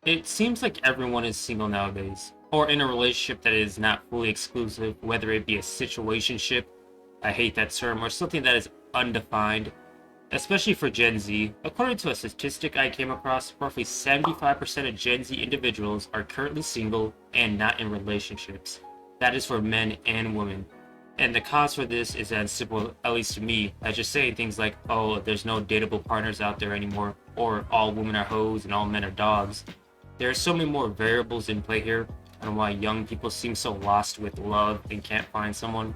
It seems like everyone is single nowadays, or in a relationship that is not fully exclusive, whether it be a situationship, I hate that term, or something that is undefined, especially for Gen Z. According to a statistic I came across, roughly 75% of Gen Z individuals are currently single and not in relationships. That is for men and women. And the cause for this is as simple, at least to me, as just saying things like, oh, there's no dateable partners out there anymore, or all women are hoes and all men are dogs. There are so many more variables in play here on why young people seem so lost with love and can't find someone.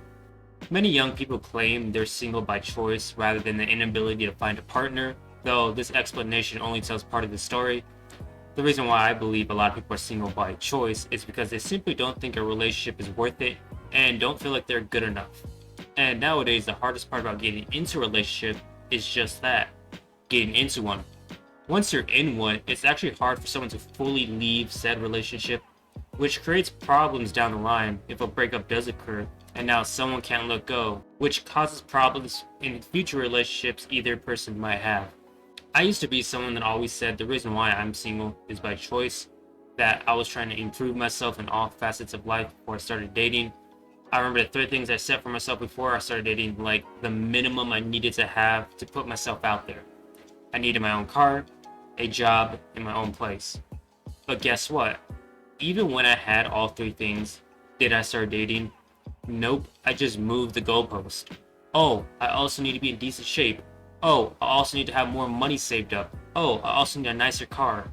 Many young people claim they're single by choice rather than the inability to find a partner, though this explanation only tells part of the story. The reason why I believe a lot of people are single by choice is because they simply don't think a relationship is worth it and don't feel like they're good enough. And nowadays, the hardest part about getting into a relationship is just that, getting into one. Once you're in one, it's actually hard for someone to fully leave said relationship, which creates problems down the line if a breakup does occur and now someone can't let go, which causes problems in future relationships either person might have. I used to be someone that always said the reason why I'm single is by choice, that I was trying to improve myself in all facets of life before I started dating. I remember the three things I set for myself before I started dating, like the minimum I needed to have to put myself out there. I needed my own car, a job, and my own place. But guess what? Even when I had all three things, did I start dating? Nope, I just moved the goalpost. Oh, I also need to be in decent shape. Oh, I also need to have more money saved up. Oh, I also need a nicer car.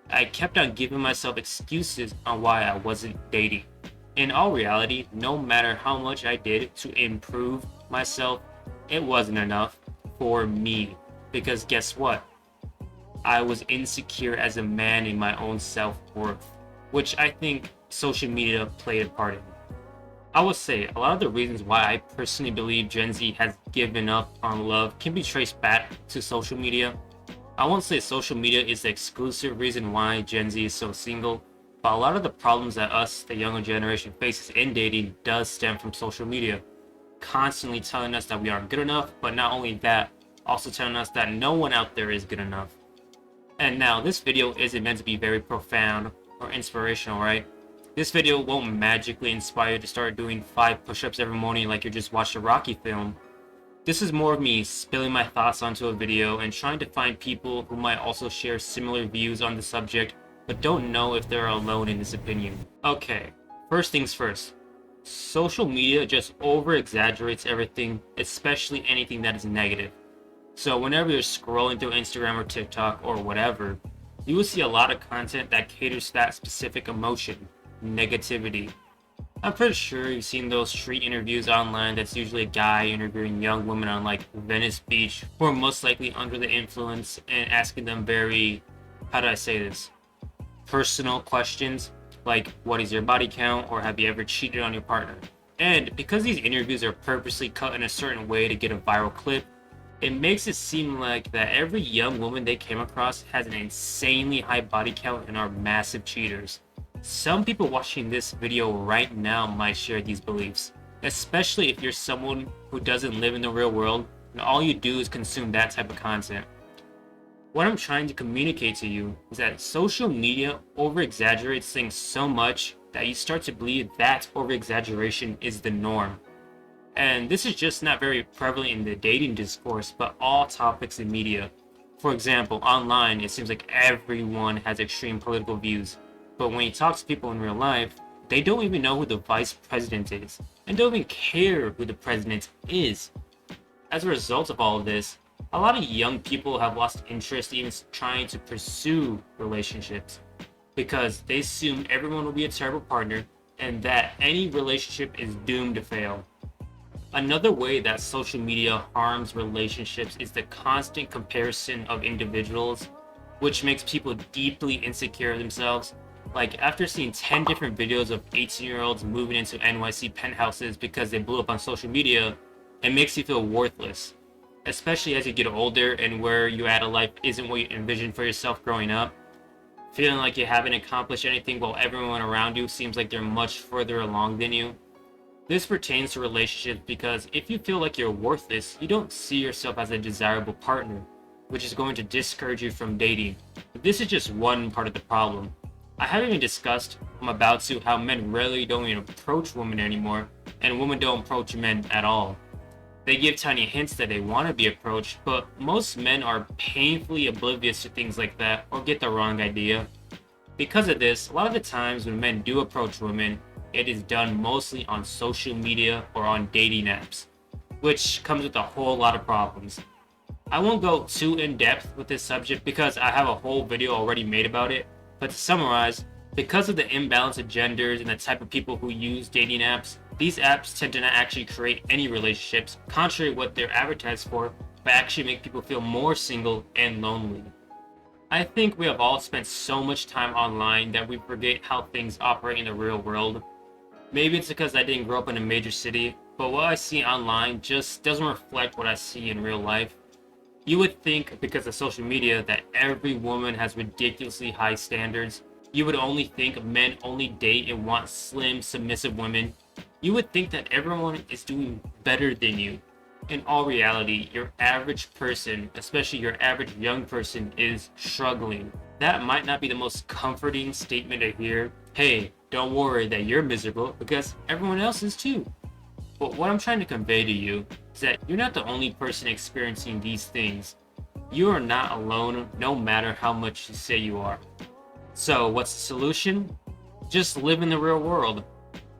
I kept on giving myself excuses on why I wasn't dating. In all reality, no matter how much I did to improve myself, it wasn't enough for me. Because guess what? I was insecure as a man in my own self-worth, which I think social media played a part in. I would say a lot of the reasons why I personally believe Gen Z has given up on love can be traced back to social media. I won't say social media is the exclusive reason why Gen Z is so single, but a lot of the problems that us, the younger generation, faces in dating does stem from social media. Constantly telling us that we aren't good enough, but not only that, also telling us that no one out there is good enough. And now, this video isn't meant to be very profound or inspirational, right? This video won't magically inspire you to start doing 5 push-ups every morning like you just watched a Rocky film. This is more of me spilling my thoughts onto a video and trying to find people who might also share similar views on the subject, but don't know if they're alone in this opinion. Okay, first things first. Social media just over-exaggerates everything, especially anything that is negative. So whenever you're scrolling through Instagram or TikTok or whatever, you will see a lot of content that caters to that specific emotion, negativity. I'm pretty sure you've seen those street interviews online that's usually a guy interviewing young women on like Venice Beach who are most likely under the influence and asking them very, how do I say this, personal questions like what is your body count or have you ever cheated on your partner. And because these interviews are purposely cut in a certain way to get a viral clip, it makes it seem like that every young woman they came across has an insanely high body count and are massive cheaters. Some people watching this video right now might share these beliefs, especially if you're someone who doesn't live in the real world and all you do is consume that type of content. What I'm trying to communicate to you is that social media over-exaggerates things so much that you start to believe that over-exaggeration is the norm. And this is just not very prevalent in the dating discourse, but all topics in media. For example, online, it seems like everyone has extreme political views. But when you talk to people in real life, they don't even know who the vice president is, and don't even care who the president is. As a result of all of this, a lot of young people have lost interest in trying to pursue relationships, because they assume everyone will be a terrible partner, and that any relationship is doomed to fail. Another way that social media harms relationships is the constant comparison of individuals, which makes people deeply insecure of themselves. Like, after seeing 10 different videos of 18-year-olds moving into NYC penthouses because they blew up on social media, it makes you feel worthless. Especially as you get older and where you at in life isn't what you envisioned for yourself growing up. Feeling like you haven't accomplished anything while everyone around you seems like they're much further along than you. This pertains to relationships because if you feel like you're worthless, you don't see yourself as a desirable partner. which is going to discourage you from dating. But this is just one part of the problem. I haven't even discussed, I'm about to, how men rarely don't even approach women anymore, and women don't approach men at all. They give tiny hints that they want to be approached, but most men are painfully oblivious to things like that or get the wrong idea. Because of this, a lot of the times when men do approach women, it is done mostly on social media or on dating apps, which comes with a whole lot of problems. I won't go too in depth with this subject because I have a whole video already made about it, but to summarize, because of the imbalance of genders and the type of people who use dating apps, these apps tend to not actually create any relationships, contrary to what they're advertised for, but actually make people feel more single and lonely. I think we have all spent so much time online that we forget how things operate in the real world. Maybe it's because I didn't grow up in a major city, but what I see online just doesn't reflect what I see in real life. You would think, because of social media, that every woman has ridiculously high standards. You would only think men only date and want slim, submissive women. You would think that everyone is doing better than you. In all reality, your average person, especially your average young person, is struggling. That might not be the most comforting statement to hear. Hey, don't worry that you're miserable because everyone else is too. But what I'm trying to convey to you is that you're not the only person experiencing these things. You are not alone, no matter how much you say you are. So, what's the solution? Just live in the real world.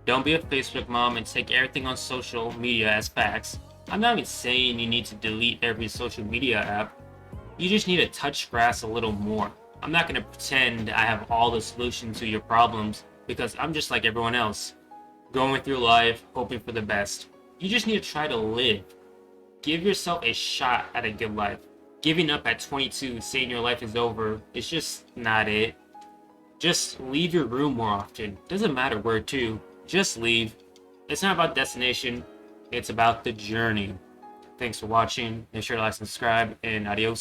Don't be a Facebook mom and take everything on social media as facts. I'm not even saying you need to delete every social media app. You just need to touch grass a little more. I'm not going to pretend I have all the solutions to your problems because I'm just like everyone else, going through life, hoping for the best. You just need to try to live. Give yourself a shot at a good life. Giving up at 22, saying your life is over, is just not it. Just leave your room more often. Doesn't matter where to, just leave. It's not about destination, it's about the journey. Thanks for watching. Make sure to like, subscribe, and adios.